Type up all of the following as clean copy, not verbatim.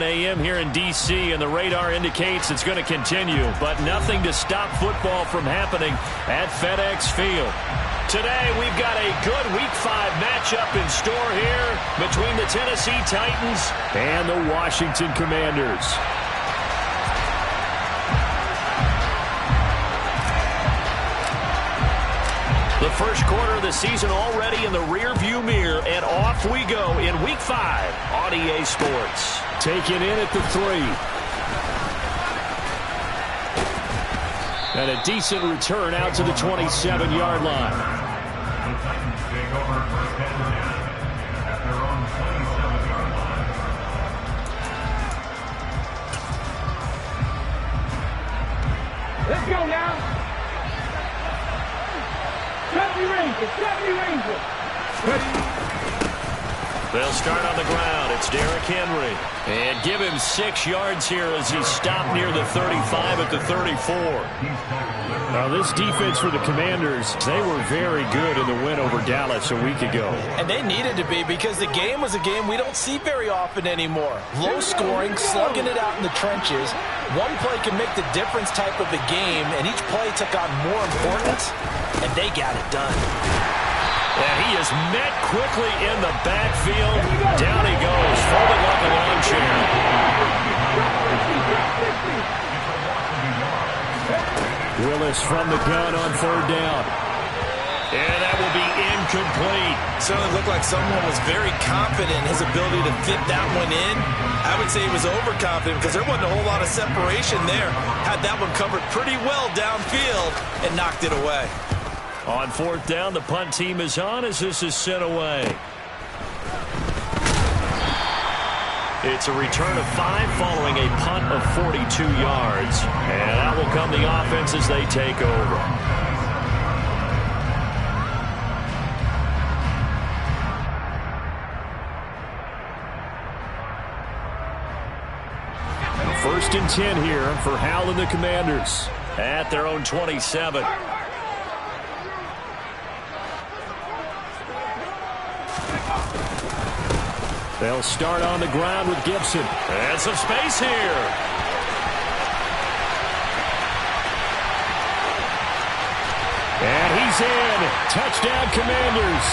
a.m. here in D.C., and the radar indicates it's going to continue, but nothing to stop football from happening at FedEx Field. Today, we've got a good Week 5 matchup in store here between the Tennessee Titans and the Washington Commanders. The first quarter of the season already in the rearview mirror, and off we go in Week 5 on EA Sports. Taken in at the 3. And a decent return out to the 27-yard line. Let's go now. They'll start on the ground. It's Derrick Henry. And give him 6 yards here as he stopped near the 35 at the 34. Now this defense for the Commanders, they were very good in the win over Dallas a week ago. And they needed to be, because the game was a game we don't see very often anymore. Low scoring, slugging it out in the trenches. One play can make the difference type of a game, and each play took on more importance, and they got it done. And he is met quickly in the backfield. Down he goes, folded like a lawn chair. Willis from the gun on 3rd down. And that will be incomplete. Certainly looked like someone was very confident in his ability to fit that one in. I would say he was overconfident because there wasn't a whole lot of separation there. Had that one covered pretty well downfield and knocked it away. On 4th down, the punt team is on as this is sent away. It's a return of 5 following a punt of 42 yards. And out will come the offense as they take over. First and 10 here for Howell and the Commanders at their own 27. They'll start on the ground with Gibson. And some space here. And he's in. Touchdown, Commanders.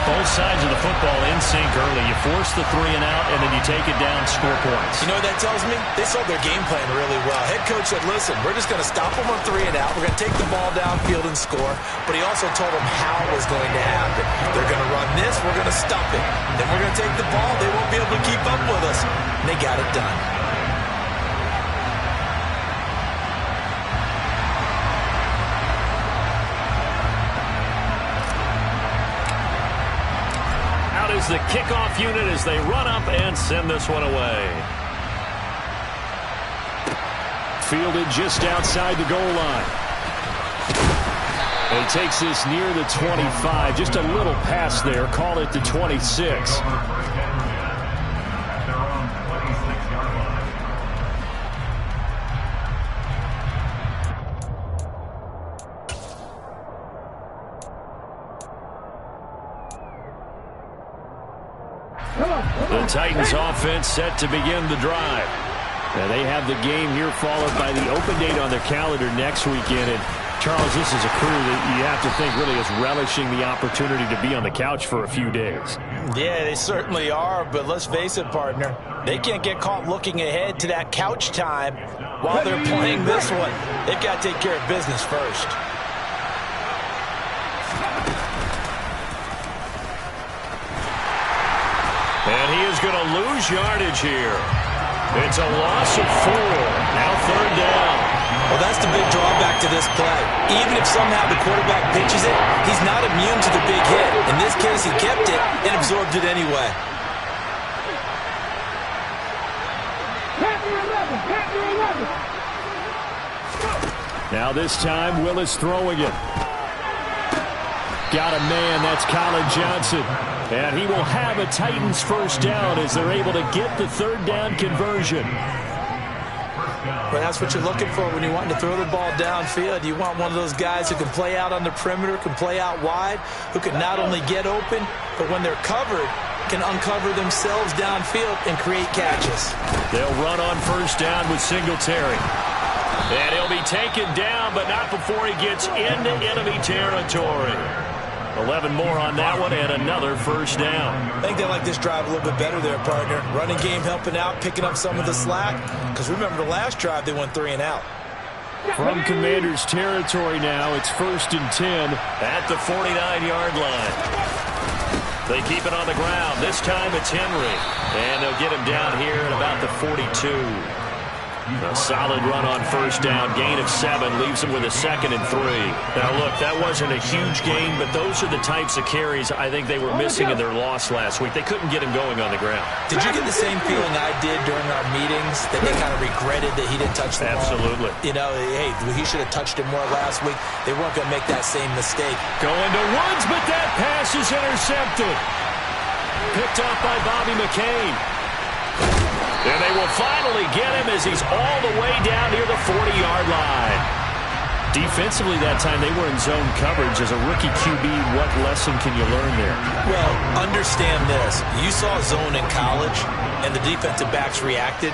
Both sides of the football in sync early. You force the 3 and out, and then you take it down, score points. You know what that tells me? They sold their game plan really well. Head coach said, listen, we're just going to stop them on 3 and out. We're going to take the ball downfield and score. But he also told them how it was going to happen. They're going to run this. We're going to stop it. Then we're going to take the ball. They won't be able to keep up with us. And they got it done. Is the kickoff unit as they run up and send this one away. Fielded just outside the goal line. He takes this near the 25. Just a little pass there. Call it the 26. The Titans offense set to begin the drive. Now they have the game here followed by the open date on their calendar next weekend. And Charles, this is a crew that you have to think really is relishing the opportunity to be on the couch for a few days. Yeah, they certainly are, but let's face it, partner. They can't get caught looking ahead to that couch time while they're playing this one. They've got to take care of business first. And he is going to lose yardage here. It's a loss of 4. Now 3rd down. Well, that's the big drawback to this play. Even if somehow the quarterback pitches it, he's not immune to the big hit. In this case, he kept it and absorbed it anyway. Now this time, Willis throwing it. Got a man, that's Colin Johnson. And he will have a Titans first down as they're able to get the 3rd down conversion. But that's what you're looking for when you want to throw the ball downfield. You want one of those guys who can play out on the perimeter, can play out wide, who can not only get open, but when they're covered, can uncover themselves downfield and create catches. They'll run on first down with Singletary. And he'll be taken down, but not before he gets into enemy territory. 11 more on that one and another first down. I think they like this drive a little bit better there, partner. Running game helping out, picking up some of the slack. Because remember, the last drive they went 3 and out. From Commanders territory now, it's 1st and 10 at the 49-yard line. They keep it on the ground. This time it's Henry. And they'll get him down here at about the 42. A solid run on first down. Gain of 7 leaves him with a 2nd and 3. Now, look, that wasn't a huge gain, but those are the types of carries I think they were missing in their loss last week. They couldn't get him going on the ground. Did you get the same feeling I did during our meetings, that they kind of regretted that he didn't touch the ball? Absolutely. You know, hey, he should have touched it more last week. They weren't going to make that same mistake. Going to Woods, but that pass is intercepted. Picked up by Bobby McCain. And they will finally get him as he's all the way down near the 40-yard line. Defensively that time, they were in zone coverage. As a rookie QB, what lesson can you learn there? Well, understand this. You saw zone in college, and the defensive backs reacted,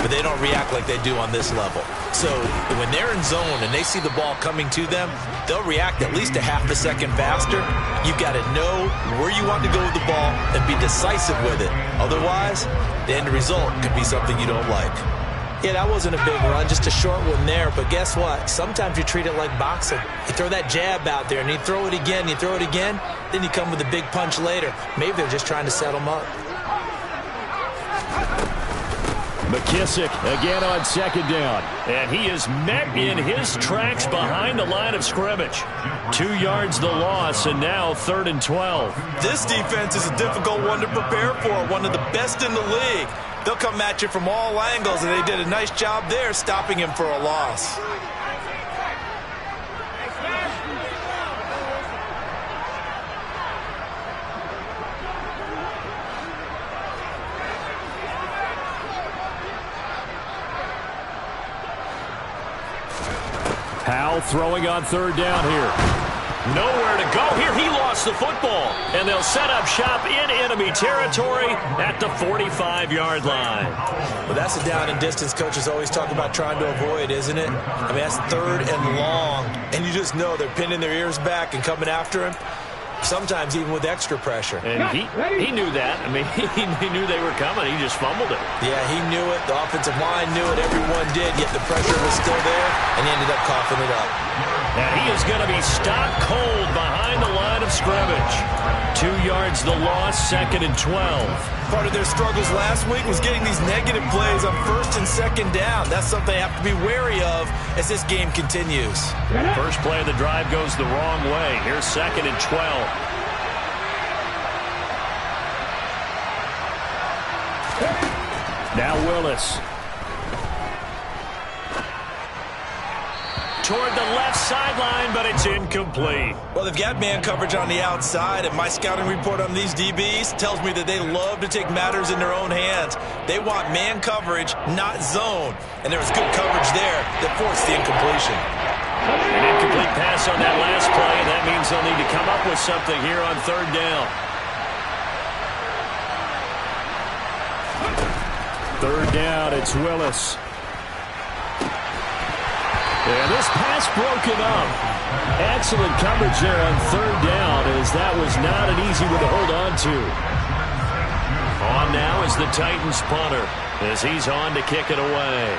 but they don't react like they do on this level. So when they're in zone and they see the ball coming to them, they'll react at least a half a second faster. You've got to know where you want to go with the ball and be decisive with it. Otherwise, the end result could be something you don't like. Yeah, that wasn't a big run, just a short one there. But guess what? Sometimes you treat it like boxing. You throw that jab out there, and you throw it again, you throw it again, then you come with a big punch later. Maybe they're just trying to set them up. McKissick again on 2nd down. And he is met in his tracks behind the line of scrimmage. 2 yards the loss, and now 3rd and 12. This defense is a difficult one to prepare for, one of the best in the league. They'll come at you from all angles, and they did a nice job there stopping him for a loss. Powell throwing on 3rd down here. Nowhere to go here. He lost the football. And they'll set up shop in enemy territory at the 45-yard line. Well, that's a down and distance coaches always talk about trying to avoid, isn't it? I mean, that's 3rd and long. And you just know they're pinning their ears back and coming after him. Sometimes even with extra pressure. And he knew that. I mean, he knew they were coming. He just fumbled it. Yeah, he knew it. The offensive line knew it. Everyone did, yet the pressure was still there, and he ended up coughing it up. And he is going to be stopped cold behind the line of scrimmage. 2 yards the loss, 2nd and 12. Part of their struggles last week was getting these negative plays on 1st and 2nd down. That's something they have to be wary of as this game continues. First play of the drive goes the wrong way. Here's 2nd and 12. Now Willis. Toward the left sideline, but it's incomplete. Well, they've got man coverage on the outside, and my scouting report on these DBs tells me that they love to take matters in their own hands. They want man coverage, not zone. And there was good coverage there that forced the incompletion. An incomplete pass on that last play, and that means they'll need to come up with something here on 3rd down. 3rd down, it's Willis. And this pass broken up. Excellent coverage there on 3rd down, as that was not an easy one to hold on to. On now is the Titans punter, as he's on to kick it away.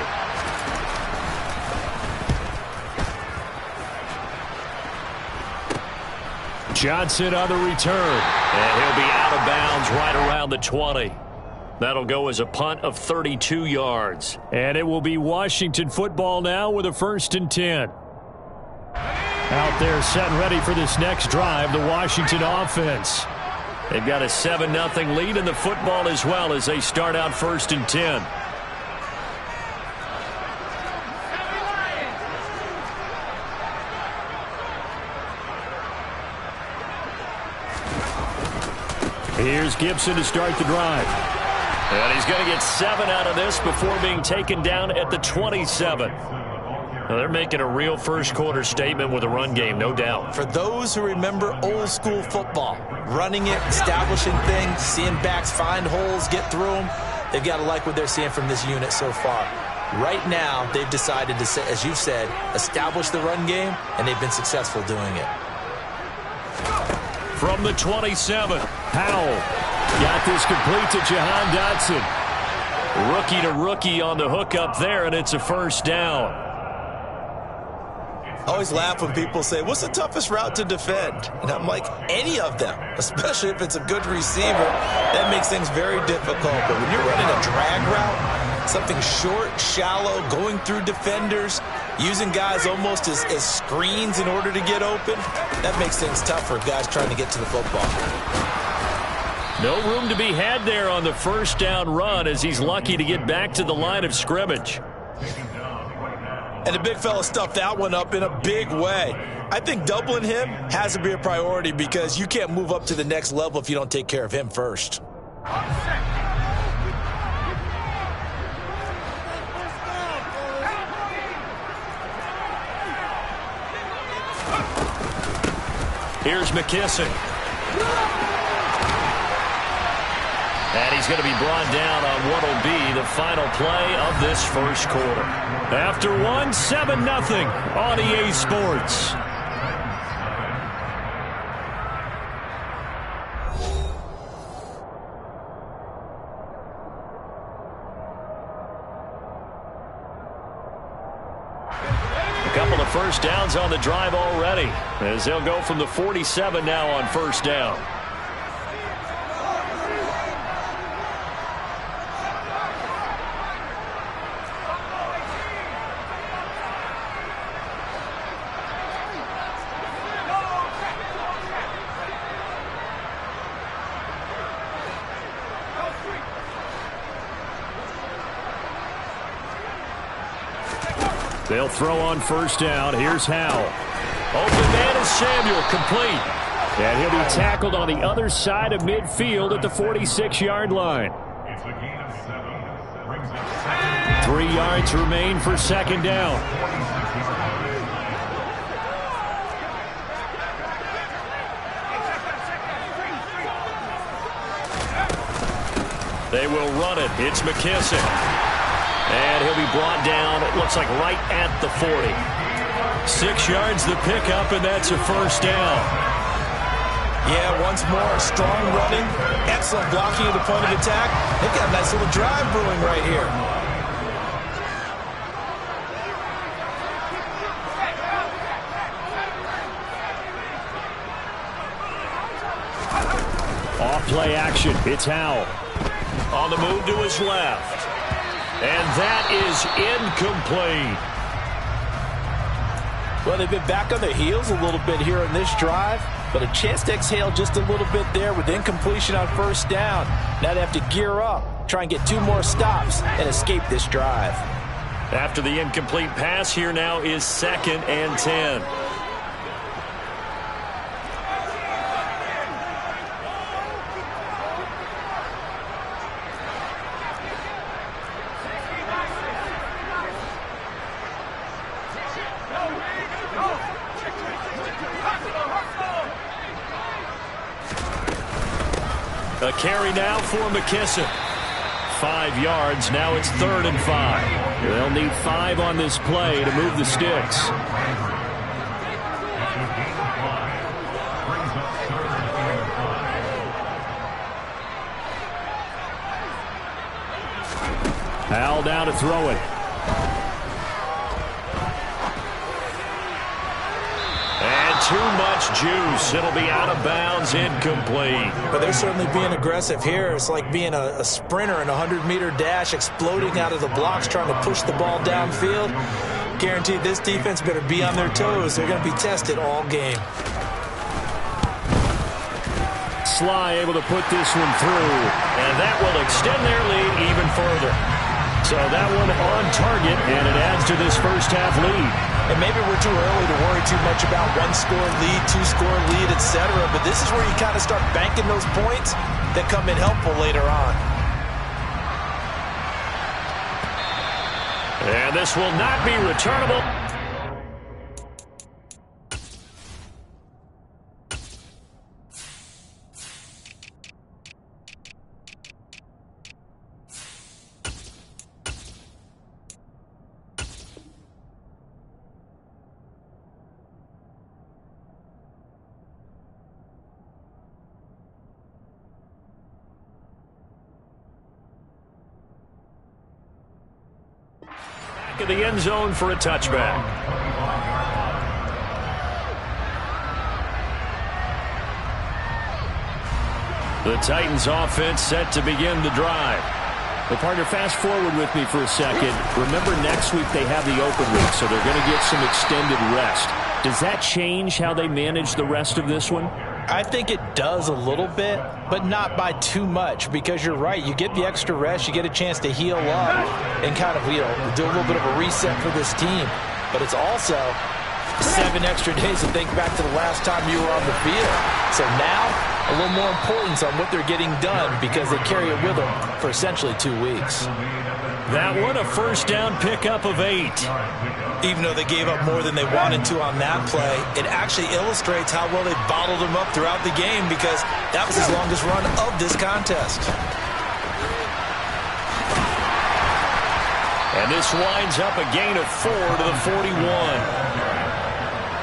Johnson on the return, and he'll be out of bounds right around the 20. That'll go as a punt of 32 yards. And it will be Washington football now with a 1st and 10. Out there set and ready for this next drive, the Washington offense. They've got a 7-0 lead in the football as well as they start out 1st and 10. Here's Gibson to start the drive. And he's going to get 7 out of this before being taken down at the 27. Well, they're making a real first-quarter statement with a run game, no doubt. For those who remember old-school football, running it, establishing things, seeing backs find holes, get through them, they've got to like what they're seeing from this unit so far. Right now, they've decided to, as you've said, establish the run game, and they've been successful doing it. From the 27, Howell got this complete to Jahan Dotson. Rookie to rookie on the hook up there, and it's a first down. I always laugh when people say, what's the toughest route to defend? And I'm like, any of them, especially if it's a good receiver. That makes things very difficult. But when you're running a drag route, something short, shallow, going through defenders, using guys almost as screens in order to get open, that makes things tough for guys trying to get to the football. No room to be had there on the first down run as he's lucky to get back to the line of scrimmage. And the big fella stuffed that one up in a big way. I think doubling him has to be a priority because you can't move up to the next level if you don't take care of him first. Here's McKissick. And he's going to be brought down on what will be the final play of this first quarter. After one, 7-0 on EA Sports. A couple of first downs on the drive already, as they'll go from the 47 now on first down. They'll throw on first down. Here's Howell. Open man is Samuel, complete. And he'll be tackled on the other side of midfield at the 46-yard line. 3 yards remain for second down. They will run it. It's McKissick. And he'll be brought down, it looks like right at the 40. 6 yards the pickup, and that's a first down. Yeah, once more, strong running, excellent blocking at the point of attack. They've got a nice little drive brewing right here. Off play action, it's Howell. On the move to his left. And that is incomplete. Well, they've been back on their heels a little bit here in this drive, but a chance to exhale just a little bit there with incompletion on first down. Now they have to gear up, try and get 2 more stops, and escape this drive. After the incomplete pass, here now is 2nd and 10. A carry now for McKissick. 5 yards. Now it's 3rd and 5. They'll need 5 on this play to move the sticks. Howell down to throw it. Too much juice. It'll be out of bounds, incomplete. But they're certainly being aggressive here. It's like being a sprinter in a 100-meter dash, exploding out of the blocks, trying to push the ball downfield. Guaranteed this defense better be on their toes. They're going to be tested all game. Sly able to put this one through, and that will extend their lead even further. So that one on target, and it adds to this first half lead. And maybe we're too early to worry too much about 1-score lead, 2-score lead, etc. But this is where you kind of start banking those points that come in helpful later on. And this will not be returnable. back of the end zone for a touchback. The Titans offense set to begin the drive. Well, partner, fast forward with me for a second. Remember, next week they have the open week, so they're going to get some extended rest. Does that change how they manage the rest of this one? I think it does a little bit, but not by too much, because you're right. You get the extra rest. You get a chance to heal up and kind of, do a little bit of a reset for this team. But it's also 7 extra days to think back to the last time you were on the field. So now, a little more importance on what they're getting done because they carry it with them for essentially 2 weeks. That one, a first down pickup of 8. Even though they gave up more than they wanted to on that play, it actually illustrates how well they bottled them up throughout the game because that was his longest run of this contest. And this winds up a gain of 4 to the 41.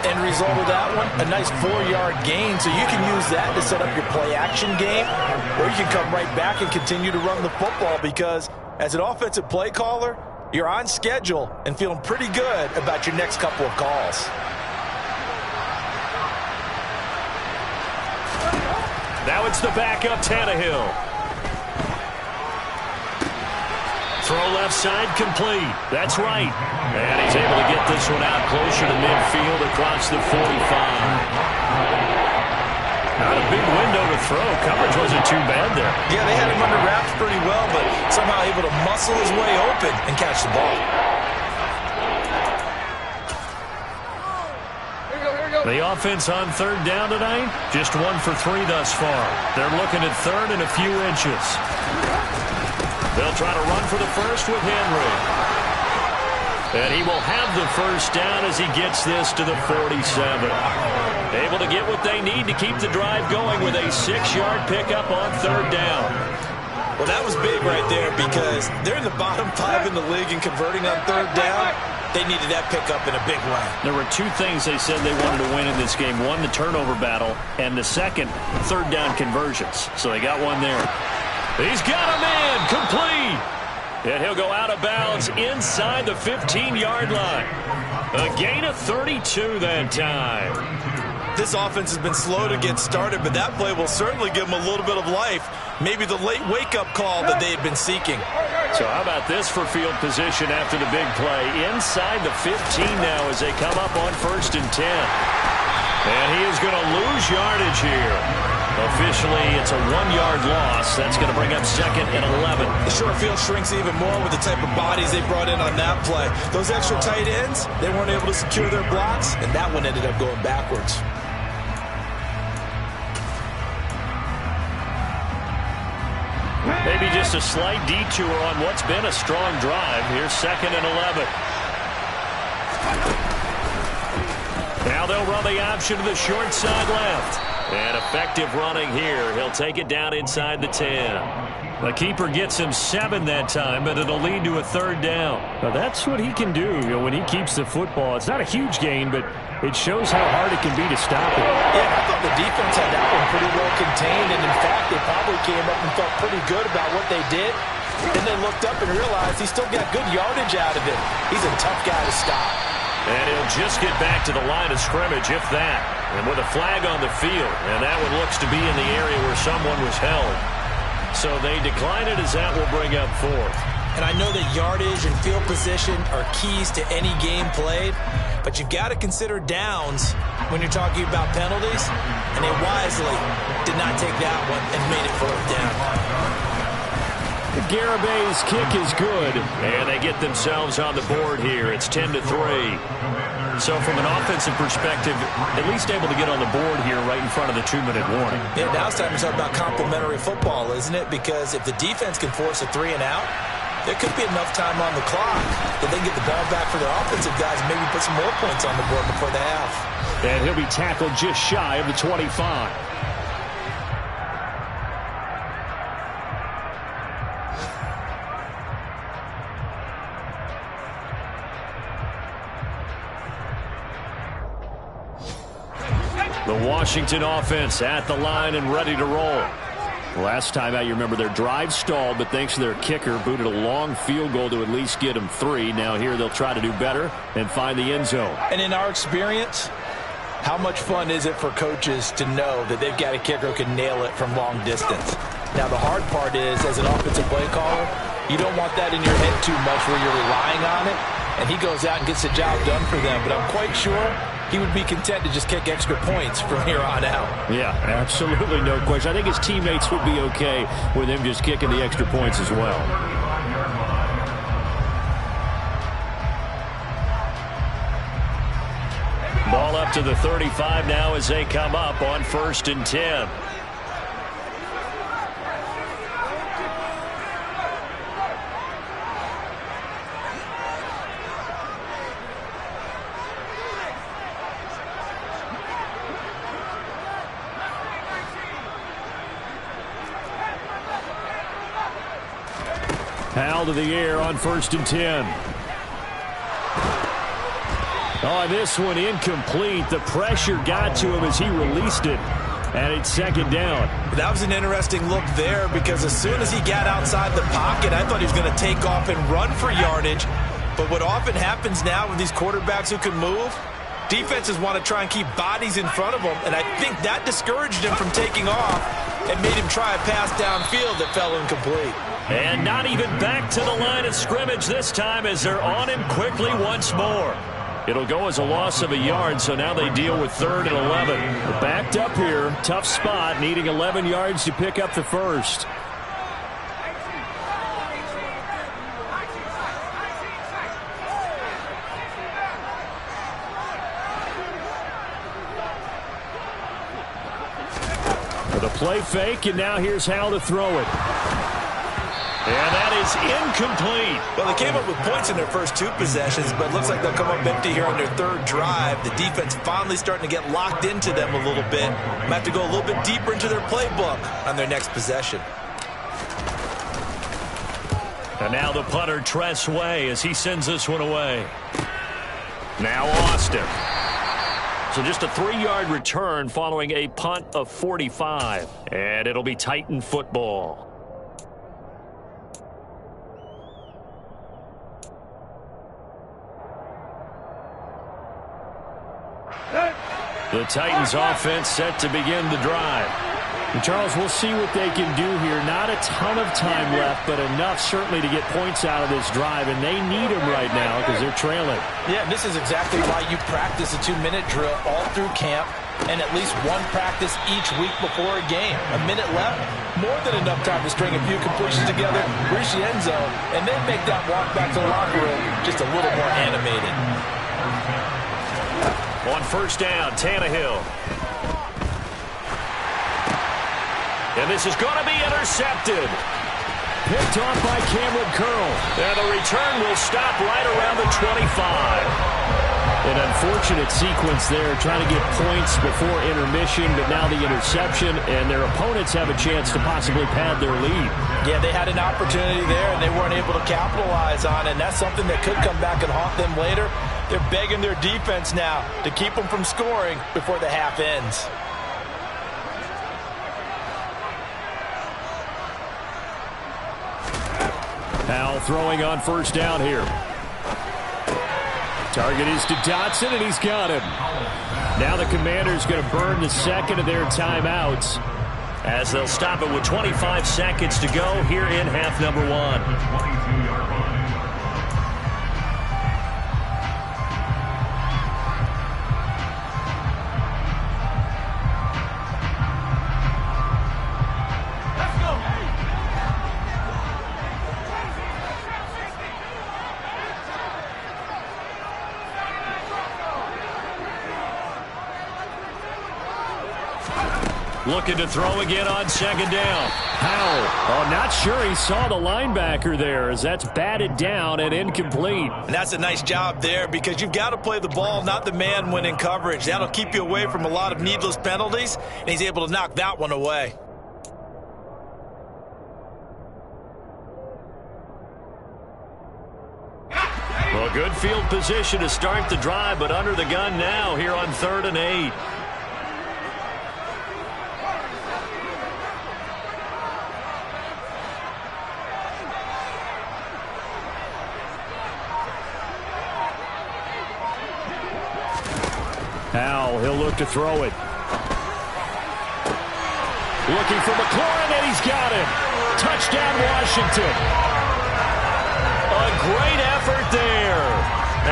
End result of that one, a nice 4-yard gain, so you can use that to set up your play-action game, or you can come right back and continue to run the football because as an offensive play caller, you're on schedule and feeling pretty good about your next couple of calls. Now it's the backup Tannehill. Throw left side complete. That's right. And he's able to get this one out closer to midfield across the 45. Not a big window to throw. Coverage wasn't too bad there. Yeah, they had him under wraps pretty well, but somehow able to muscle his way open and catch the ball. The offense on third down tonight, just 1 for 3 thus far. They're looking at third and a few inches. They'll try to run for the first with Henry. And he will have the first down as he gets this to the 47. Able to get what they need to keep the drive going with a 6-yard pickup on third down. Well, that was big right there because they're in the bottom 5 in the league in converting on third down. They needed that pickup in a big way. There were 2 things they said they wanted to win in this game. One, the turnover battle, and the second, third down conversions. So they got one there. He's got a man complete. And he'll go out of bounds inside the 15-yard line. A gain of 32 that time. This offense has been slow to get started, but that play will certainly give them a little bit of life. Maybe the late wake-up call that they had been seeking. So how about this for field position after the big play? Inside the 15 now as they come up on 1st and 10. And he is going to lose yardage here. Officially, it's a 1-yard loss. That's going to bring up 2nd and 11. The short field shrinks even more with the type of bodies they brought in on that play. Those extra tight ends, they weren't able to secure their blocks, and that one ended up going backwards. Maybe just a slight detour on what's been a strong drive. Here's 2nd and 11. Now they'll run the option to the short side left. And effective running here. He'll take it down inside the 10. The keeper gets him 7 that time, but it'll lead to a 3rd down. Now that's what he can do, when he keeps the football. It's not a huge gain, but it shows how hard it can be to stop it. Yeah, I thought the defense had that one pretty well contained, and in fact, they probably came up and felt pretty good about what they did. Then they looked up and realized he still got good yardage out of it. He's a tough guy to stop. And he'll just get back to the line of scrimmage, if that. And with a flag on the field, and that one looks to be in the area where someone was held. So they decline it as that will bring up 4th. And I know that yardage and field position are keys to any game played, but you've got to consider downs when you're talking about penalties, and they wisely did not take that one and made it 4th down. Garabay's kick is good, and they get themselves on the board here. It's 10-3. So from an offensive perspective, at least able to get on the board here right in front of the 2-minute warning. Yeah, now it's time to talk about complementary football, isn't it? Because if the defense can force a 3 and out, there could be enough time on the clock that they can get the ball back for their offensive guys and maybe put some more points on the board before the half. And he'll be tackled just shy of the 25. The Washington offense at the line and ready to roll. Last time out, you remember their drive stalled, but thanks to their kicker, booted a long field goal to at least get them 3. Now here they'll try to do better and find the end zone. And in our experience, how much fun is it for coaches to know that they've got a kicker who can nail it from long distance? Now the hard part is, as an offensive play caller, you don't want that in your head too much where you're relying on it, and he goes out and gets the job done for them. But I'm quite sure he would be content to just kick extra points from here on out. Yeah, absolutely no question. I think his teammates would be okay with him just kicking the extra points as well. Ball up to the 35 now as they come up on 1st and 10. Howell to the air on 1st and 10. Oh, this one incomplete. The pressure got to him as he released it. And it's 2nd down. That was an interesting look there because as soon as he got outside the pocket, I thought he was going to take off and run for yardage. But what often happens now with these quarterbacks who can move, defenses want to try and keep bodies in front of them. And I think that discouraged him from taking off and made him try a pass downfield that fell incomplete. And not even back to the line of scrimmage this time as they're on him quickly once more. It'll go as a loss of a yard, so now they deal with 3rd and 11. They're backed up here, tough spot, needing 11 yards to pick up the first. For the play fake, and now here's Howell to throw it. And that is incomplete. Well, they came up with points in their first 2 possessions, but it looks like they'll come up empty here on their 3rd drive. The defense finally starting to get locked into them a little bit. Might have to go a little bit deeper into their playbook on their next possession. And now the punter, Tress Way, as he sends this one away. Now Austin. So just a 3-yard return following a punt of 45. And it'll be Titan football. The Titans offense set to begin the drive. And Charles, we'll see what they can do here. Not a ton of time left, but enough certainly to get points out of this drive, and they need them right now because they're trailing. Yeah, this is exactly why you practice a 2-minute drill all through camp and at least one practice each week before a game. A minute left, more than enough time to string a few completions together, reach the end zone, and then make that walk back to the locker room just a little more animated. On 1st down, Tannehill. And this is going to be intercepted. Picked off by Cameron Curl. And the return will stop right around the 25. An unfortunate sequence there, trying to get points before intermission, but now the interception, and their opponents have a chance to possibly pad their lead. Yeah, they had an opportunity there, and they weren't able to capitalize on it, and that's something that could come back and haunt them later. They're begging their defense now to keep them from scoring before the half ends. Howell throwing on 1st down here. Target is to Dotson, and he's got him. Now the Commanders going to burn the 2nd of their timeouts as they'll stop it with 25 seconds to go here in half number 1. Looking to throw again on 2nd down. Howell, not sure he saw the linebacker there as that's batted down and incomplete. And that's a nice job there because you've got to play the ball, not the man when in coverage. That'll keep you away from a lot of needless penalties, and he's able to knock that one away. Well, good field position to start the drive, but under the gun now here on 3rd and 8. Howell, he'll look to throw it. Looking for McLaurin, and he's got him. Touchdown, Washington. A great effort there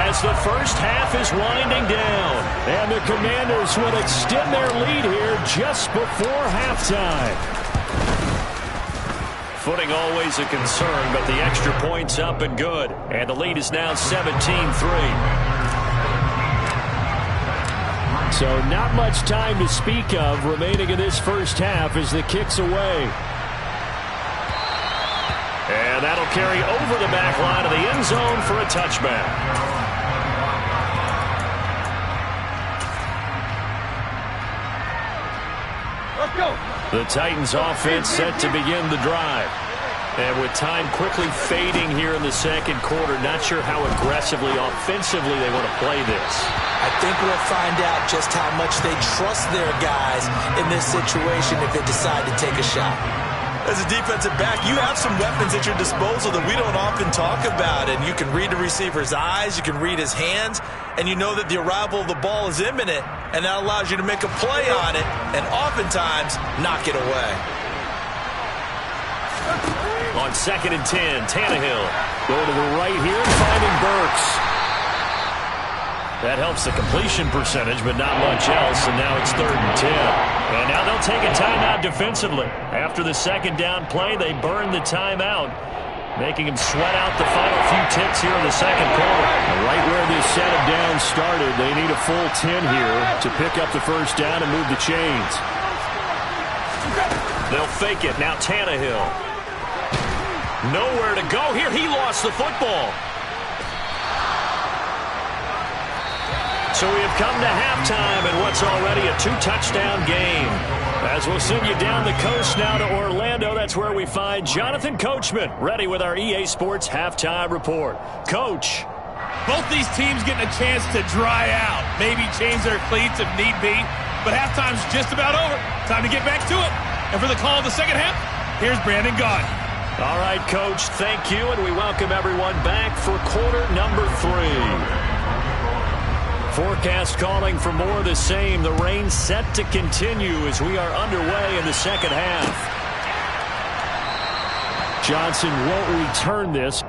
as the first half is winding down. And the Commanders will extend their lead here just before halftime. Footing always a concern, but the extra point's up and good. And the lead is now 17-3. So not much time to speak of remaining in this first half as the kick's away. And that'll carry over the back line of the end zone for a touchback. Let's go. The Titans offense set to begin the drive. And with time quickly fading here in the second quarter, not sure how aggressively, offensively they want to play this. I think we'll find out just how much they trust their guys in this situation if they decide to take a shot. As a defensive back, you have some weapons at your disposal that we don't often talk about. And you can read the receiver's eyes, you can read his hands, and you know that the arrival of the ball is imminent, and that allows you to make a play on it and oftentimes knock it away. On 2nd and 10, Tannehill going to the right here and finding Burks. That helps the completion percentage, but not much else, and now it's 3rd and 10. And now they'll take a timeout defensively. After the second down play, they burn the timeout, making them sweat out the final few ticks here in the second quarter. Right where this set of downs started, they need a full 10 here to pick up the first down and move the chains. They'll fake it. Now Tannehill. Nowhere to go here. He lost the football. So we have come to halftime in what's already a 2-touchdown game. As we'll send you down the coast now to Orlando, that's where we find Jonathan Coachman ready with our EA Sports Halftime Report. Coach. Both these teams getting a chance to dry out, maybe change their cleats if need be, but halftime's just about over. Time to get back to it. And for the call of the second half, here's Brandon Gaudin. All right, Coach, thank you, and we welcome everyone back for quarter number 3. Forecast calling for more of the same. The rain set to continue as we are underway in the second half. Johnson won't return this.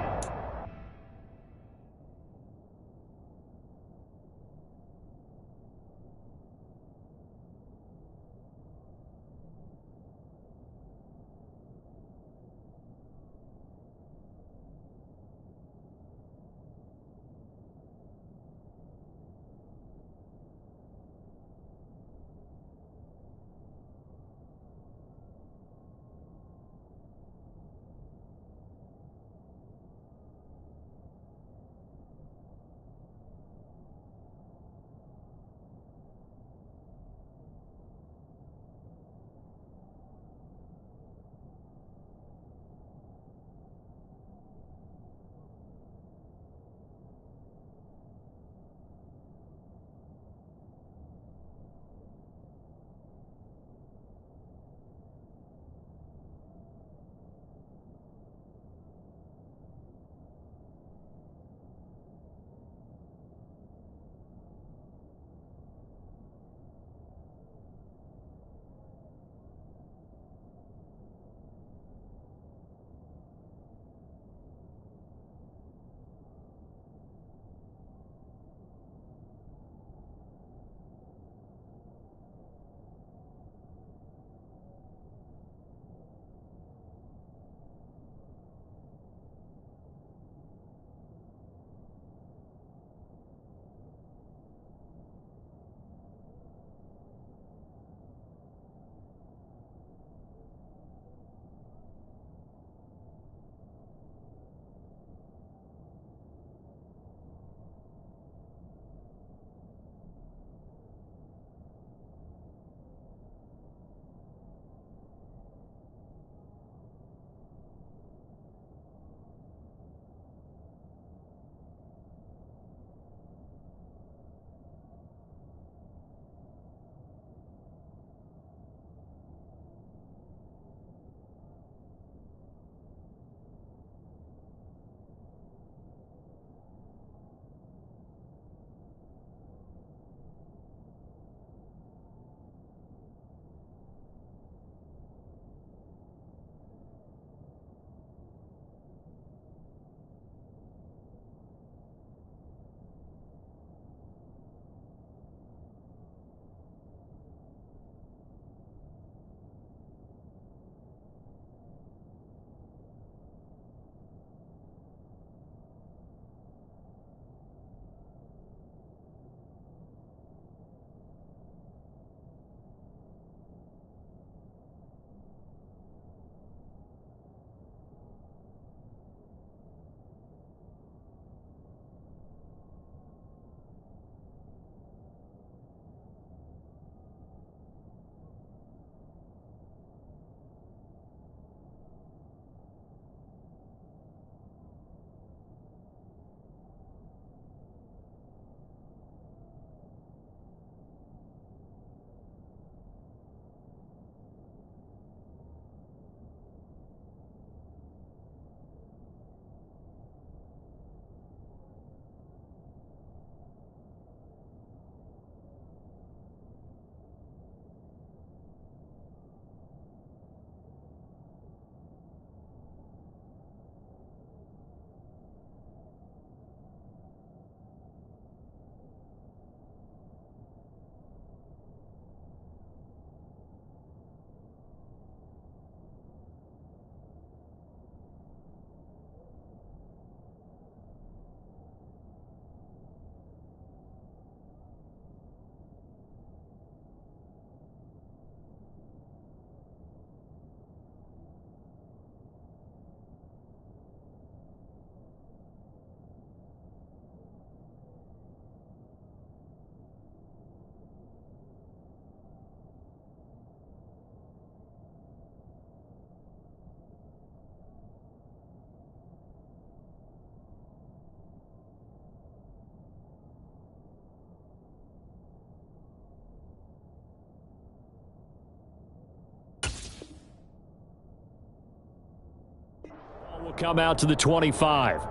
Will come out to the 25.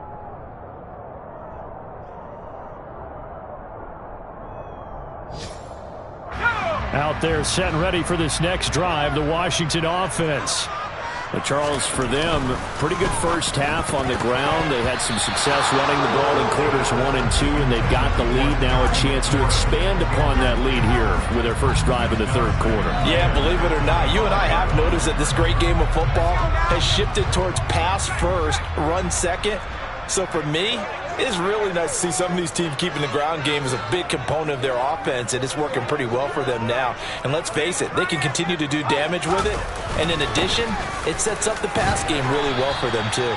Out there set and ready for this next drive, the Washington offense. But Charles, for them, pretty good first half on the ground. They had some success running the ball in quarters 1 and 2, and they've got the lead now, a chance to expand upon that lead here with their first drive in the third quarter. Yeah, believe it or not, you and I have noticed that this great game of football has shifted towards pass first, run second. So for me, it's really nice to see some of these teams keeping the ground game as a big component of their offense, and it's working pretty well for them now. And let's face it, they can continue to do damage with it. And in addition, it sets up the pass game really well for them, too.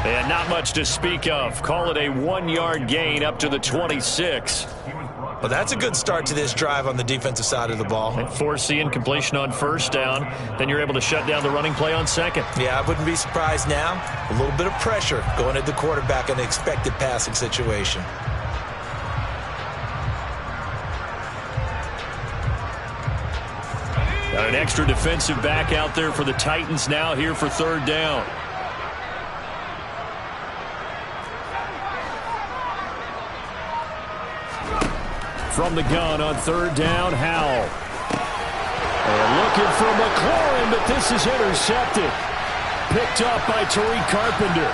And not much to speak of. Call it a 1-yard gain up to the 26. Well, that's a good start to this drive on the defensive side of the ball. And forcing completion on first down. Then you're able to shut down the running play on second. Yeah, I wouldn't be surprised now. A little bit of pressure going at the quarterback in an expected passing situation. Got an extra defensive back out there for the Titans now here for third down. From the gun on third down, Howell. And looking for McLaurin, but this is intercepted. Picked up by Tariq Carpenter.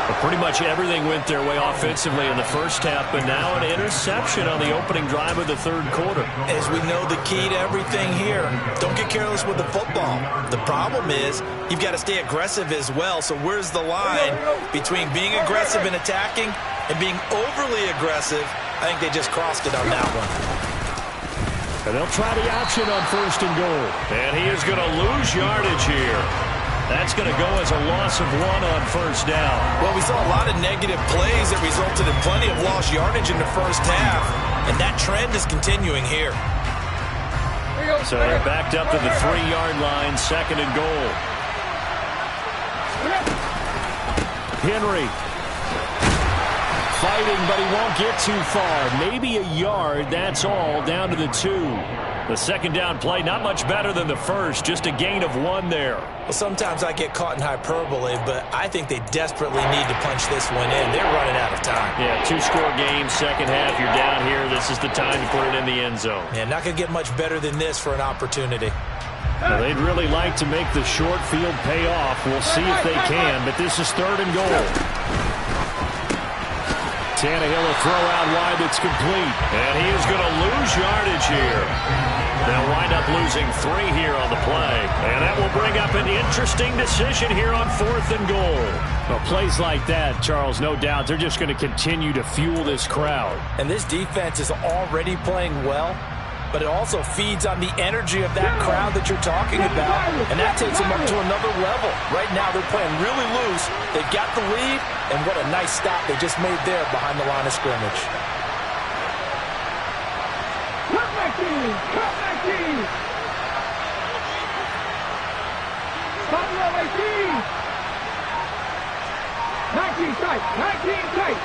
But pretty much everything went their way offensively in the first half, but now an interception on the opening drive of the third quarter. As we know, the key to everything here, don't get careless with the football. The problem is you've got to stay aggressive as well. So where's the line between being aggressive and attacking and being overly aggressive? I think they just crossed it on that one. And they'll try the option on first and goal. And he is going to lose yardage here. That's going to go as a loss of 1 on first down. Well, we saw a lot of negative plays that resulted in plenty of lost yardage in the first half, and that trend is continuing here. So they're backed up to the 3-yard line, second and goal. Henry fighting, but he won't get too far. Maybe a yard, that's all, down to the 2. The second down play, not much better than the first, just a gain of 1 there. Well, sometimes I get caught in hyperbole, but I think they desperately need to punch this one in. They're running out of time. Yeah, 2-score game, second half, you're down here. This is the time to put it in the end zone. Yeah, not going to get much better than this for an opportunity. Now, they'd really like to make the short field pay off. We'll see if they can, but this is third and goal. Tannehill will throw out wide that's complete. And he is going to lose yardage here. They'll wind up losing 3 here on the play. And that will bring up an interesting decision here on fourth and goal. Well, plays like that, Charles, no doubt, they're just going to continue to fuel this crowd. And this defense is already playing well, but it also feeds on the energy of that crowd that you're talking about, and that takes them up to another level. Right now, they're playing really loose. They've got the lead, and what a nice stop they just made there behind the line of scrimmage. Cut back in! Cut back in! Stop LY23! 19 tight! 19 tight!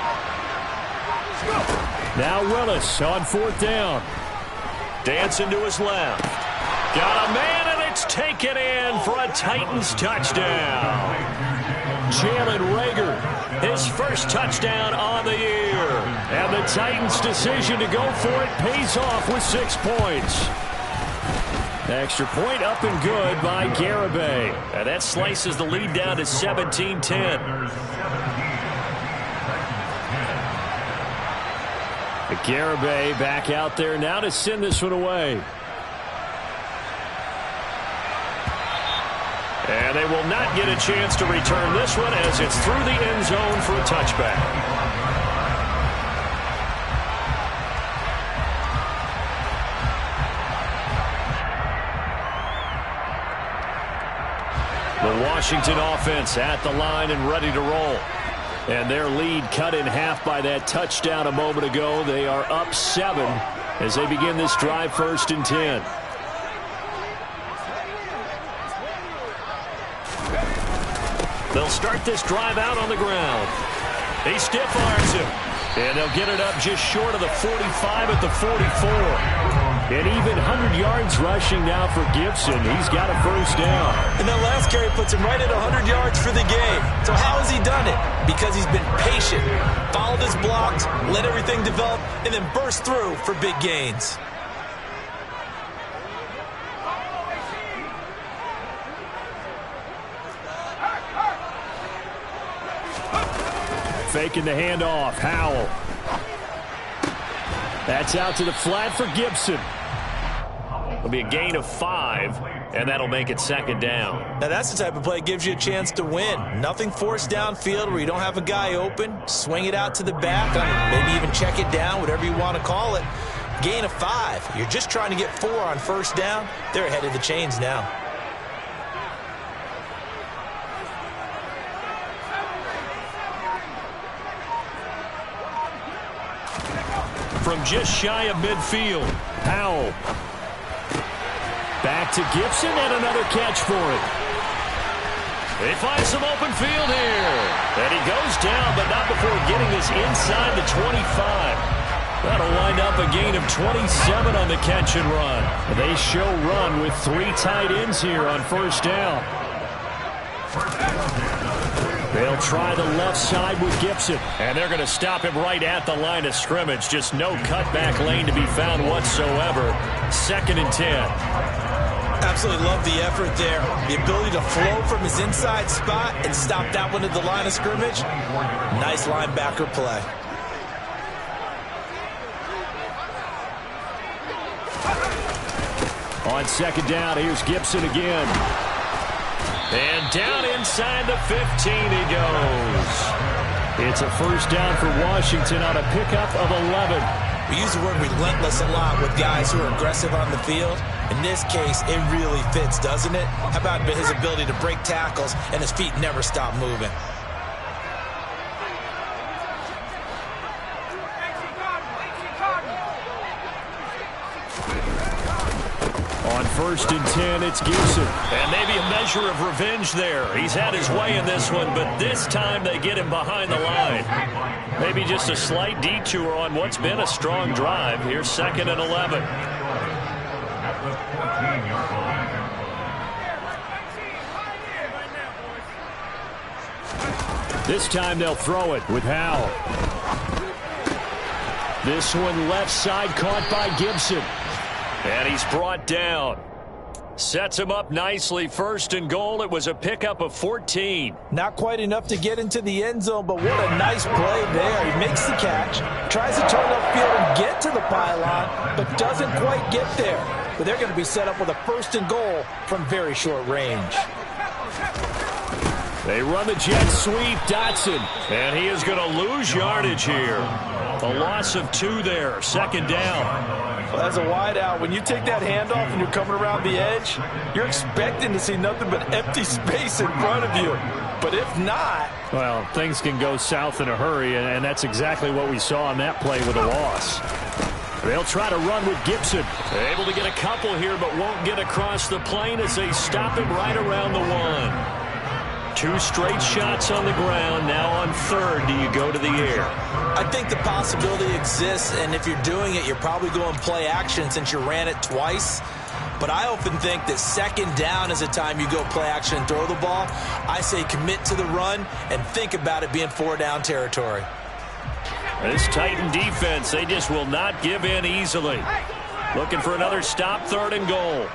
Let's go! Now Willis on fourth down. Dancing to his left. Got a man, and it's taken in for a Titans touchdown. Jalen Reagor, his first touchdown on the year. And the Titans' decision to go for it pays off with 6 points. Extra point up and good by Garibay. And that slices the lead down to 17-10. Garibay back out there now to send this one away. And they will not get a chance to return this one as it's through the end zone for a touchback. The Washington offense at the line and ready to roll. And their lead cut in half by that touchdown a moment ago. They are up 7 as they begin this drive, first and 10. They'll start this drive out on the ground. He stiff arms him. And they'll get it up just short of the 45 at the 44. And even 100 yards rushing now for Gibson. He's got a first down. And that last carry puts him right at 100 yards for the game. So how has he done it? Because he's been patient, followed his blocks, let everything develop, and then burst through for big gains. Faking the handoff. Howell. That's out to the flat for Gibson. It'll be a gain of 5, and that'll make it second down. Now that's the type of play that gives you a chance to win. Nothing forced downfield where you don't have a guy open. Swing it out to the back. Maybe even check it down, whatever you want to call it. Gain of 5. You're just trying to get 4 on first down. They're ahead of the chains now. From just shy of midfield, Powell. Back to Gibson, and another catch for it. They find some open field here. And he goes down, but not before getting this inside the 25. That'll wind up a gain of 27 on the catch and run. They show run with 3 tight ends here on first down. They'll try the left side with Gibson. And they're going to stop him right at the line of scrimmage. Just no cutback lane to be found whatsoever. 2nd and 10. Absolutely love the effort there. The ability to flow from his inside spot and stop that one at the line of scrimmage. Nice linebacker play. On 2nd down, here's Gibson again. And down inside the 15 he goes. It's a first down for Washington on a pickup of 11. We use the word relentless a lot with guys who are aggressive on the field. In this case, it really fits, doesn't it? How about his ability to break tackles and his feet never stop moving? On 1st and 10, it's Gibson. And maybe a measure of revenge there. He's had his way in this one, but this time they get him behind the line. Maybe just a slight detour on what's been a strong drive. Here's 2nd and 11. This time they'll throw it with Howell. This one left side caught by Gibson. And he's brought down. Sets him up nicely. 1st and goal. It was a pickup of 14. Not quite enough to get into the end zone, but what a nice play there. He makes the catch, tries to turn upfield and get to the pylon, but doesn't quite get there. But they're going to be set up with a 1st and goal from very short range. They run the jet sweep. Dotson. And he is going to lose yardage here. A loss of 2 there. 2nd down. Well, as a wide out, when you take that handoff and you're coming around the edge, you're expecting to see nothing but empty space in front of you. But if not... Well, things can go south in a hurry, and that's exactly what we saw on that play with a loss. They'll try to run with Gibson. Able to get a couple here, but won't get across the plane as they stop him right around the 1. 2 straight shots on the ground. Now on 3rd, do you go to the air? I think the possibility exists, and if you're doing it, you're probably going play action since you ran it twice. But I often think that 2nd down is a time you go play action and throw the ball. I say commit to the run and think about it being 4-down territory. This Titan defense, they just will not give in easily. Looking for another stop, 3rd and goal.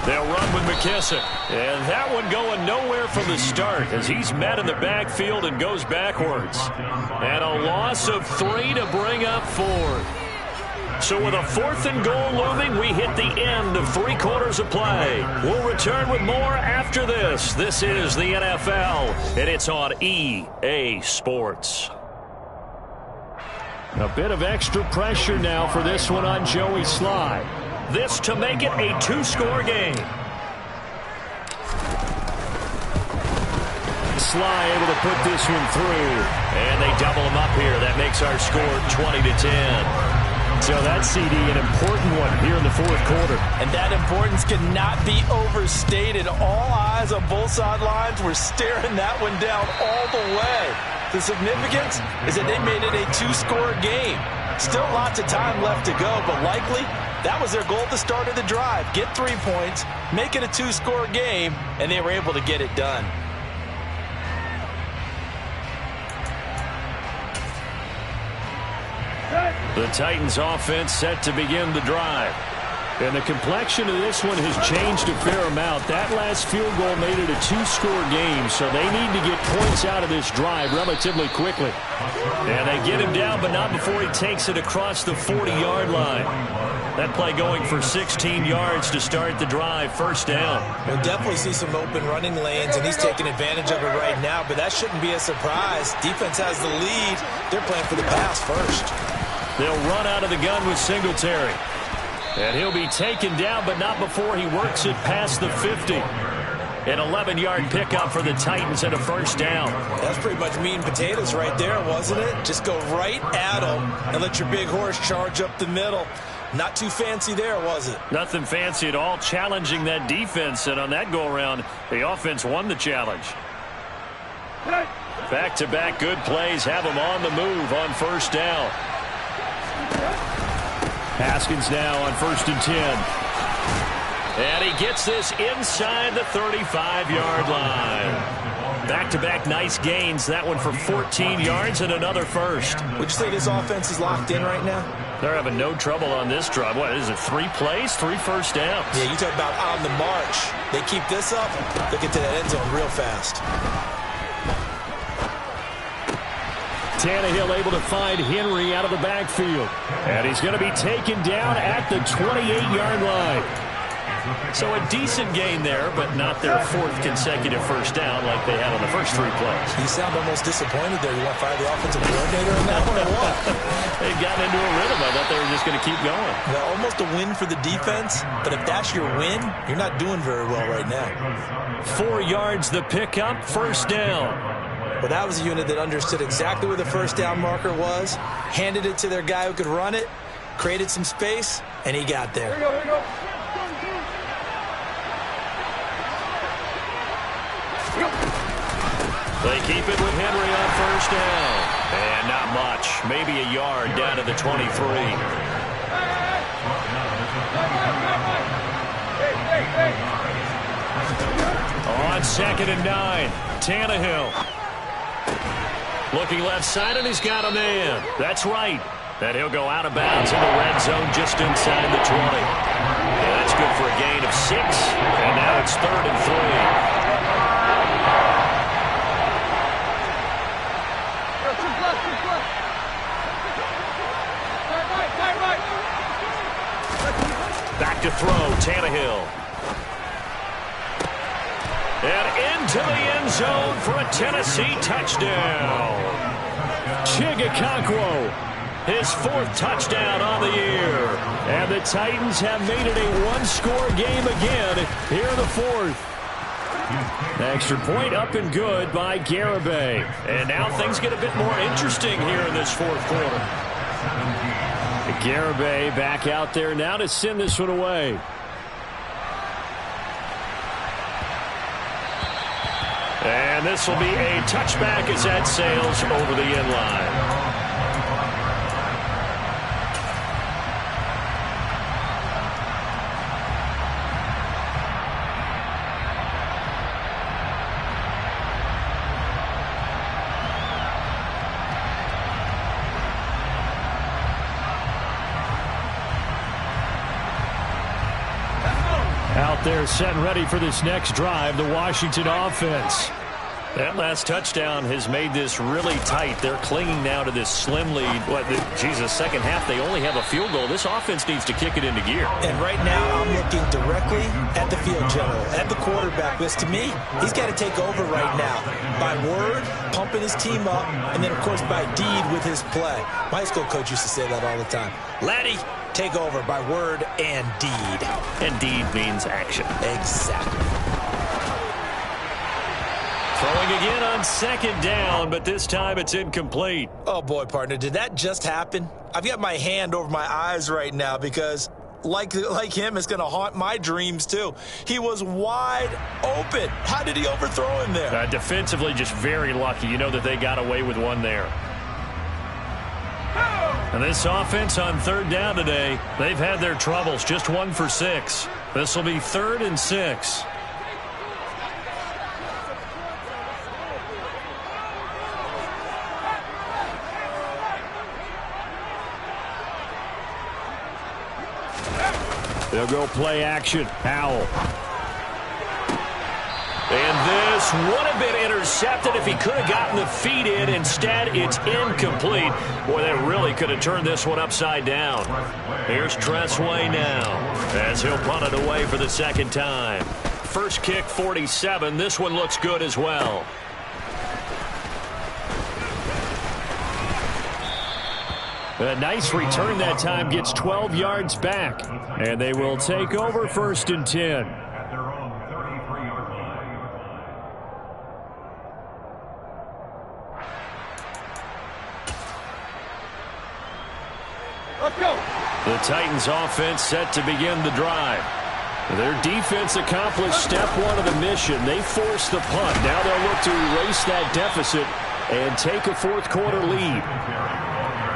They'll run with McKissick. And that one going nowhere from the start as he's met in the backfield and goes backwards. And a loss of 3 to bring up 4th. So with a 4th and goal looming, we hit the end of 3 quarters of play. We'll return with more after this. This is the NFL, and it's on EA Sports. A bit of extra pressure now for this one on Joey Sly. This to make it a 2-score game. Sly able to put this one through. And they double him up here. That makes our score 20-10. So that CD, an important one here in the fourth quarter. And that importance cannot be overstated. All eyes on both sidelines were staring that one down all the way. The significance is that they made it a two-score game. Still lots of time left to go, but likely that was their goal at the start of the drive. Get 3 points, make it a two-score game, and they were able to get it done. The Titans offense set to begin the drive. And the complexion of this one has changed a fair amount. That last field goal made it a two-score game, so they need to get points out of this drive relatively quickly. And they get him down, but not before he takes it across the 40-yard line. That play going for 16 yards to start the drive, first down. We'll definitely see some open running lanes, and he's taking advantage of it right now, but that shouldn't be a surprise. Defense has the lead. They're playing for the pass first. They'll run out of the gun with Singletary. And he'll be taken down, but not before he works it past the 50. An 11-yard pickup for the Titans and a first down. That's pretty much meat and potatoes right there, wasn't it? Just go right at him and let your big horse charge up the middle. Not too fancy there, was it? Nothing fancy at all, challenging that defense. And on that go-around, the offense won the challenge. Back-to-back good plays have them on the move on first down. Haskins now on 1st and 10. And he gets this inside the 35-yard line. Back-to-back nice gains. That one for 14 yards and another first. Would you say this offense is locked in right now? They're having no trouble on this drive. What is it, 3 plays, 3 first downs? Yeah, you talk about on the march. They keep this up, they'll get to that end zone real fast. Tannehill able to find Henry out of the backfield. And he's going to be taken down at the 28-yard line. So a decent gain there, but not their 4th consecutive first down like they had on the first 3 plays. You sound almost disappointed there. You want to fire the offensive coordinator on that one or what? They've gotten into a rhythm. I thought they were just going to keep going. Well, almost a win for the defense, but if that's your win, you're not doing very well right now. 4 yards the pickup, first down. Well, that was a unit that understood exactly where the first down marker was, handed it to their guy who could run it, created some space, and he got there. Here we go. They keep it with Henry on first down. And not much. Maybe a yard down to the 23. On 2nd and 9, Tannehill. Looking left side, and he's got a man. That's right. And he'll go out of bounds in the red zone just inside the 20. And that's good for a gain of 6. And now it's 3rd and 3. Back to throw, Tannehill. And into the end zone for a Tennessee touchdown. Chigakonkwo, his 4th touchdown on the year. And the Titans have made it a one-score game again here in the 4th. Extra point up and good by Garibay. And now things get a bit more interesting here in this 4th quarter. Garibay back out there now to send this one away. And this will be a touchback as that sails over the end line. Out there set and ready for this next drive, the Washington offense. That last touchdown has made this really tight. They're clinging now to this slim lead. Second half, they only have a field goal. This offense needs to kick it into gear. And right now, I'm looking directly at the field general, at the quarterback. Because to me, he's got to take over right now. By word, pumping his team up, and then, of course, by deed with his play. My high school coach used to say that all the time. Laddie, take over by word and deed. And deed means action. Exactly. Throwing again on second down, but this time it's incomplete. Oh, boy, partner, did that just happen? I've got my hand over my eyes right now because, like him, it's going to haunt my dreams, too. He was wide open. How did he overthrow him there? Defensively, just very lucky. You know that they got away with one there. And this offense on third down today, they've had their troubles. Just 1 for 6. This will be 3rd and 6. They'll go play action. Howell. And this would have been intercepted if he could have gotten the feet in. Instead, it's incomplete. Boy, they really could have turned this one upside down. Here's Tressway now as he'll punt it away for the second time. First kick, 47. This one looks good as well. A nice return that time, gets 12 yards back. And they will take over 1st and 10. Let's go. The Titans offense set to begin the drive. Their defense accomplished step 1 of the mission. They forced the punt. Now they'll look to erase that deficit and take a 4th quarter lead.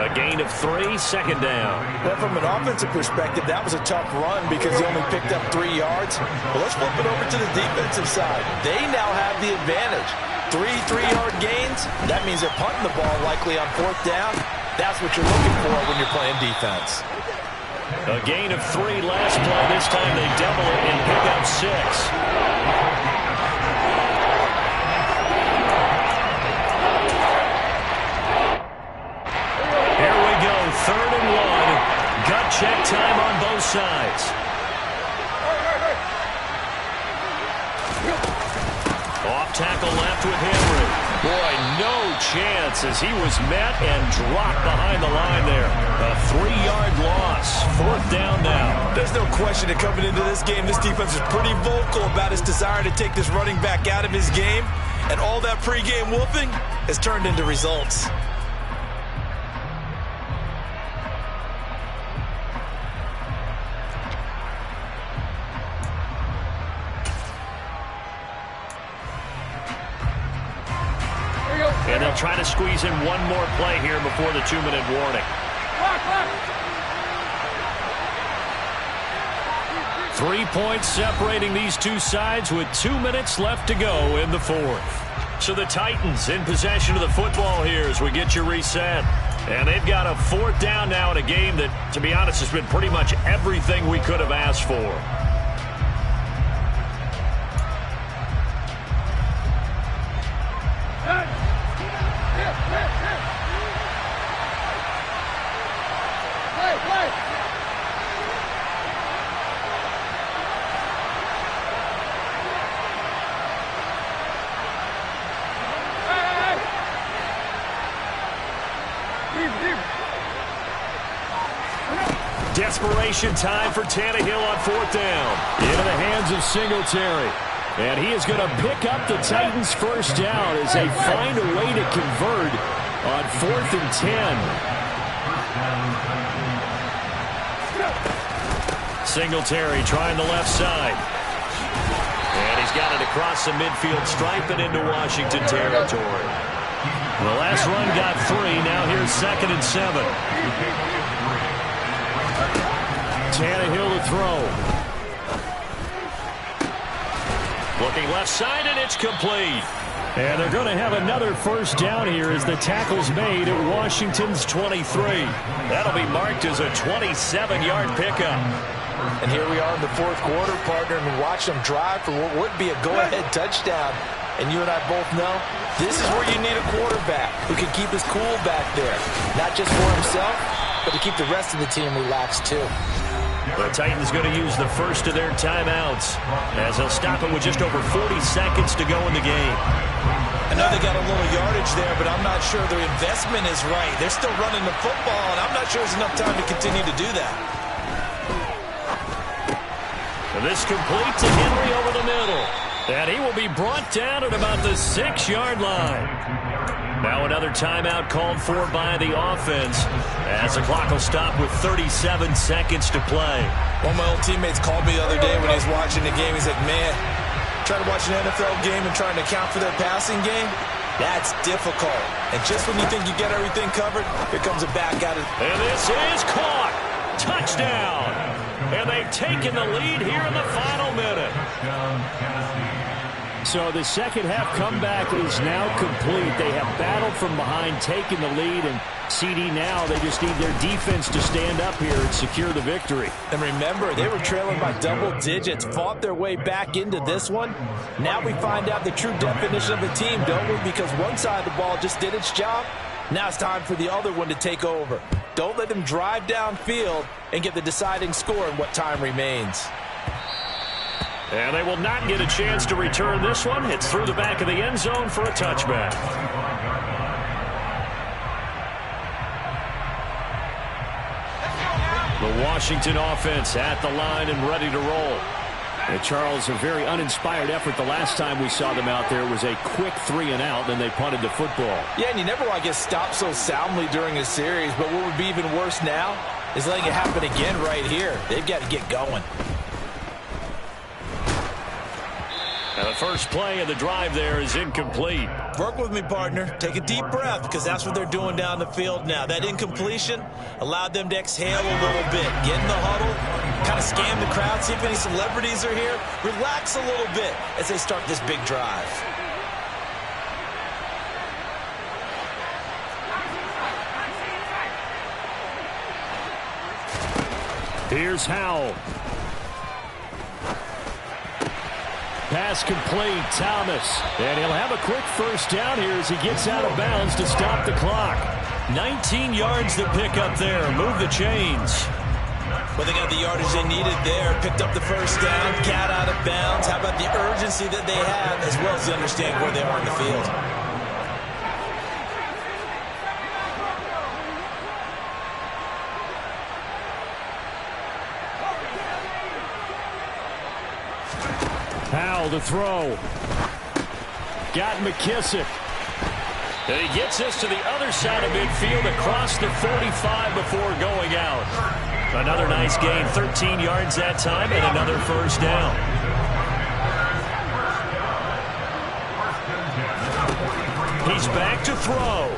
A gain of 3, second down. Well, from an offensive perspective, that was a tough run because he only picked up 3 yards. But let's flip it over to the defensive side. They now have the advantage. 3 3-yard gains. That means they're punting the ball likely on 4th down. That's what you're looking for when you're playing defense. A gain of 3 last play. This time they double it and pick up 6. Third and 1. Gut check time on both sides. Off tackle left with Henry. Boy, no chance as he was met and dropped behind the line there. A 3-yard loss. 4th down now. There's no question that coming into this game, this defense is pretty vocal about his desire to take this running back out of his game. And all that pregame whooping has turned into results. And they'll try to squeeze in one more play here before the 2-minute warning. 3 points separating these two sides with 2 minutes left to go in the 4th. So the Titans in possession of the football here as we get you reset. And they've got a 4th down now in a game that, to be honest, has been pretty much everything we could have asked for. Desperation time for Tannehill on 4th down. Into the hands of Singletary. And he is going to pick up the Titans' first down as they find a way to convert on 4th and 10. Singletary trying the left side. And he's got it across the midfield stripe and into Washington territory. The last run got 3. Now here's 2nd and 7. Tannehill to throw. Looking left side, and it's complete. And they're going to have another first down here as the tackle's made at Washington's 23. That'll be marked as a 27-yard pickup. And here we are in the 4th quarter, partner, and watch them drive for what would be a go-ahead touchdown. And you and I both know this is where you need a quarterback who can keep his cool back there. Not just for himself, but to keep the rest of the team relaxed, too. The Titans going to use the first of their timeouts as they'll stop it with just over 40 seconds to go in the game. I know they got a little yardage there, but I'm not sure their investment is right. They're still running the football, and I'm not sure there's enough time to continue to do that. And this complete to Henry over the middle. And he will be brought down at about the 6-yard line. Now another timeout called for by the offense as the clock will stop with 37 seconds to play. One of my old teammates called me the other day when he was watching the game. He's like, man, trying to watch an NFL game and trying to account for their passing game, that's difficult. And just when you think you get everything covered, here comes a back at it. And this is caught. Touchdown. And they've taken the lead here in the final minute. So the second half comeback is now complete. They have battled from behind, taken the lead, and CD now, they just need their defense to stand up here and secure the victory. And remember, they were trailing by double digits, fought their way back into this one. Now we find out the true definition of a team, don't we? Because one side of the ball just did its job. Now it's time for the other one to take over. Don't let them drive downfield and get the deciding score in what time remains. And they will not get a chance to return this one. It's through the back of the end zone for a touchback. The Washington offense at the line and ready to roll. And Charles, a very uninspired effort the last time we saw them out there was a quick 3-and-out, then they punted the football. Yeah, and you never want to get stopped so soundly during a series, but what would be even worse now is letting it happen again right here. They've got to get going. And the first play of the drive there is incomplete. Work with me, partner. Take a deep breath because that's what they're doing down the field now. That incompletion allowed them to exhale a little bit. Get in the huddle, kind of scan the crowd, see if any celebrities are here. Relax a little bit as they start this big drive. Here's Howell. Pass complete, Thomas. And he'll have a quick first down here as he gets out of bounds to stop the clock. 19 yards to pick up there. Move the chains. Well, they got the yardage they needed there. Picked up the first down, got out of bounds. How about the urgency that they have as well as they understand where they are on the field? Howell to throw. Got McKissick. And he gets us to the other side of midfield across the 45 before going out. Another nice gain, 13 yards that time, and another first down. He's back to throw.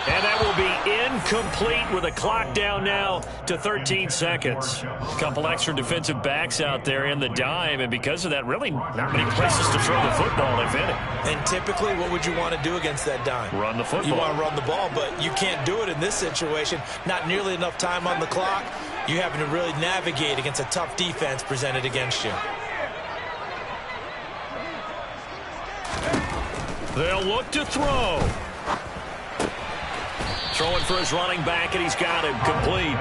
And that will be incomplete with a clock down now to 13 seconds. A couple extra defensive backs out there in the dime, and because of that, really not many places to throw the football, if any. And typically, what would you want to do against that dime? Run the football. You want to run the ball, but you can't do it in this situation. Not nearly enough time on the clock. You having to really navigate against a tough defense presented against you. They'll look to throw. Throwing for his running back, and he's got him complete.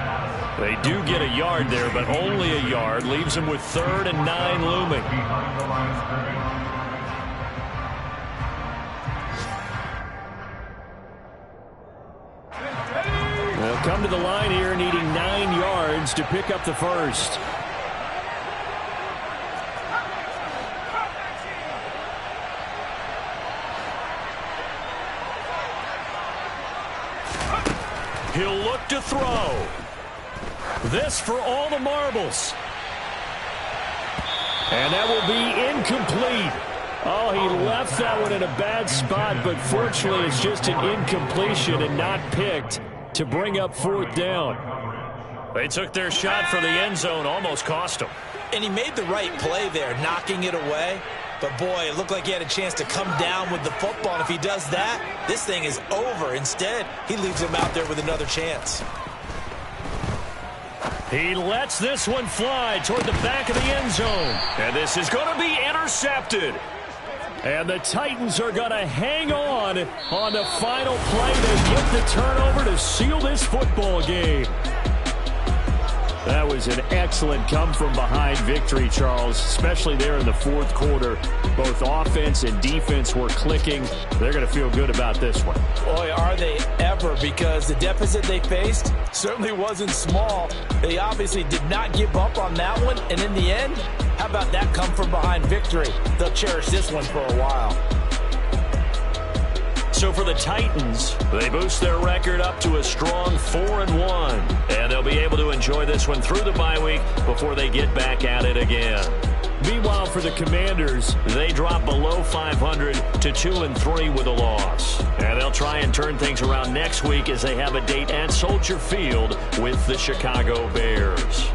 They do get a yard there, but only a yard. Leaves him with 3rd and 9 looming. They'll come to the line here needing 9 yards to pick up the first. He'll look to throw. This for all the marbles. And that will be incomplete. Oh, he left that one in a bad spot, but fortunately it's just an incompletion and not picked to bring up 4th down. They took their shot for the end zone, almost cost him. And he made the right play there, knocking it away. But, boy, it looked like he had a chance to come down with the football. And if he does that, this thing is over. Instead, he leaves him out there with another chance. He lets this one fly toward the back of the end zone. And this is going to be intercepted. And the Titans are going to hang on the final play to get the turnover to seal this football game. That was an excellent come-from-behind victory, Charles, especially there in the fourth quarter. Both offense and defense were clicking. They're going to feel good about this one. Boy, are they ever, because the deficit they faced certainly wasn't small. They obviously did not give up on that one, and in the end, how about that come-from-behind victory? They'll cherish this one for a while. So for the Titans, they boost their record up to a strong 4-1. And they'll be able to enjoy this one through the bye week before they get back at it again. Meanwhile, for the Commanders, they drop below 500 to 2-3 with a loss. And they'll try and turn things around next week as they have a date at Soldier Field with the Chicago Bears.